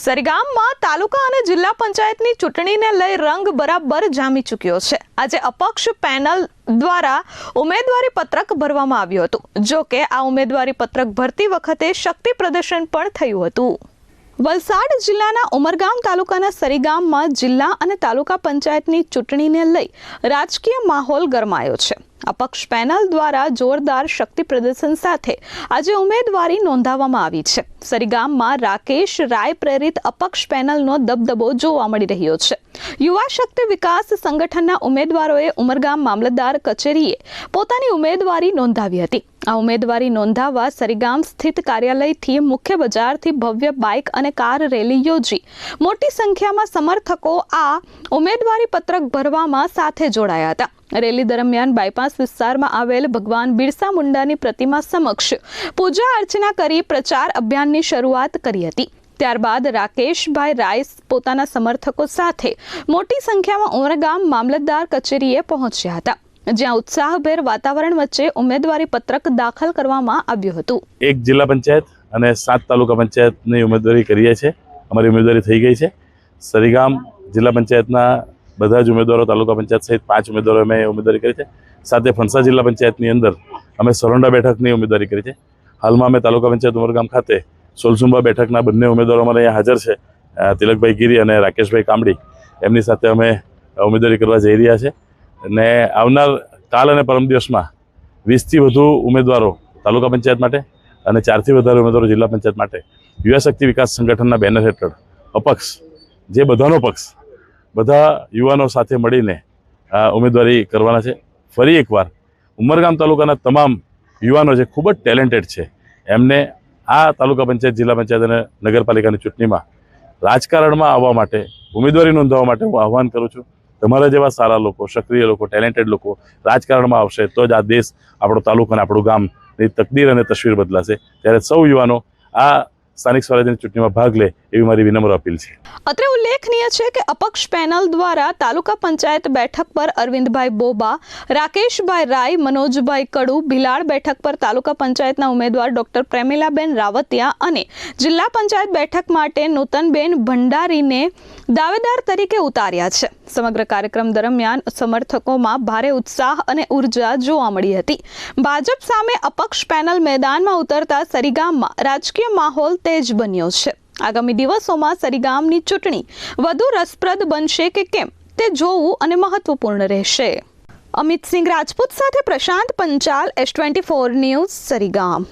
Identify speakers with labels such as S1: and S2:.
S1: સરીગામમાં તાલુકા અને જિલ્લા પંચાયતની ચૂંટણીને લઈ રંગ બરાબર જામી ચૂક્યો છે। આજે અપક્ષ પેનલ દ્વારા ઉમેદવારી પત્રક ભરવામાં આવ્યું હતું। જો કે આ ઉમેદવારી પત્રક ભરતી વખતે શક્તિ પ્રદર્શન પણ થયું હતું। વલસાડ જિલ્લાના ઉમરગામ તાલુકાના સરીગામમાં જિલ્લા અને તાલુકા પંચાયતની ચૂંટણીને લઈ રાજકીય માહોલ ગરમાયો છે। અપક્ષ પેનલ દ્વારા જોરદાર શક્તિ પ્રદર્શન સાથે આજે ઉમેદવારી નોંધાવવામાં આવી છે। સરીગામમાં રાકેશ રાય પ્રેરિત અપક્ષ પેનલનો દબદબો જોવા મળી રહ્યો છે। યુવા શક્તિ વિકાસ સંગઠનના ઉમેદવારોએ ઉમરગામ મામલતદાર કચેરીએ પોતાની ઉમેદવારી નોંધાવી હતી। આ ઉમેદવારી નોંધાવવા સરીગામ સ્થિત કાર્યાલયથી મુખ્ય બજારથી ભવ્ય બાઇક અને કાર રેલી યોજી મોટી સંખ્યામાં સમર્થકો આ ઉમેદવારી પત્રક ભરવામાં સાથે જોડાયા હતા। રેલી દરમિયાન બાયપાસ વિસ્તારમાં આવેલ ભગવાન બિરસા મુંડાની પ્રતિમા સમક્ષ પૂજા અર્ચના કરી પ્રચાર અભિયાનની શરૂઆત કરી હતી। ત્યારબાદ રાકેશભાઈ રાય પોતાના સમર્થકો સાથે મોટી સંખ્યામાં ઉમરગામ મામલતદાર કચેરીએ પહોંચ્યા હતા, જ્યાં ઉત્સાહભેર વાતાવરણ વચ્ચે ઉમેદવારી પત્રક દાખલ કરવામાં આવ્યું હતું।
S2: એક જિલ્લા પંચાયત અને 7 તાલુકા પંચાયતની ઉમેદવારી કરીએ છીએ। અમારી ઉમેદવારી થઈ ગઈ છે। સરીગામ જિલ્લા પંચાયતના બધા જ ઉમેદવારો, તાલુકા પંચાયત સહિત 5 ઉમેદવારો અમે ઉમેદવારી કરી છે। સાથે ફણસા જિલ્લા પંચાયતની અંદર અમે સરોંડા બેઠકની ઉમેદવારી કરી છે। હાલમાં અમે તાલુકા પંચાયત ઉમરગામ ખાતે સોલસુંબા બેઠકના બંને ઉમેદવારો અમારે અહીંયા હાજર છે, તિલકભાઈ ગીરી અને રાકેશભાઈ કામડી। એમની સાથે અમે ઉમેદવારી કરવા જઈ રહ્યા છે અને આવનાર કાલ અને પરમ દિવસમાં 20થી વધુ ઉમેદવારો તાલુકા પંચાયત માટે અને 4થી વધારે ઉમેદવારો જિલ્લા પંચાયત માટે યુવા શક્તિ વિકાસ સંગઠનના બેનર હેઠળ અપક્ષ, જે બધાનો પક્ષ, બધા યુવાનો સાથે મળીને ઉમેદવારી કરવાના છે। ફરી એકવાર ઉમરગામ તાલુકાના તમામ યુવાનો જે ખૂબ જ ટેલેન્ટેડ છે એમને આ તાલુકા પંચાયત, જિલ્લા પંચાયત અને નગરપાલિકાની ચૂંટણીમાં રાજકારણમાં આવવા માટે, ઉમેદવારી નોંધાવવા માટે હું આહ્વાન કરું છું। તમારા જેવા સારા લોકો, સક્રિય લોકો, ટેલેન્ટેડ લોકો રાજકારણમાં આવશે તો જ આ દેશ, આપણો તાલુકો અને આપણું ગામની તકદીર અને તસવીર બદલાશે। ત્યારે સૌ યુવાનો આ સ્થાનિક સ્વરાજ્યની ચૂંટણીમાં ભાગ લે એવી મારી વિનમ્ર અપીલ છે।
S1: અત્રે ઉલ્લેખનીય છે કે અપક્ષ પેનલ દ્વારા તાલુકા પંચાયત બેઠક પર અરવિંદભાઈ બોબા, રાકેશભાઈ રાય, મનોજભાઈ કડુ, ભિલાડ બેઠક પર તાલુકા પંચાયતના ઉમેદવાર ડોક્ટર પ્રેમિલાબેન રાવતિયા અને જિલ્લા પંચાયત બેઠક માટે નૂતનબેન ભંડારીને દાવેદાર તરીકે ઉતાર્યા છે। સમગ્ર કાર્યક્રમ દરમિયાન સમર્થકોમાં ભારે ઉત્સાહ અને ઉર્જા જોવા મળી હતી। ભાજપ સામે અપક્ષ પેનલ મેદાનમાં ઉતરતા સરીગામમાં રાજકીય માહોલ તેજ બન્યો છે। આગામી દિવસોમાં સરીગામની ચૂંટણી વધુ રસપ્રદ બનશે કે કેમ તે જોવું અને મહત્વપૂર્ણ રહેશે। અમિત સિંહ રાજપૂત સાથે પ્રશાંત પંચાલ, S24 ન્યૂઝ, સરીગામ।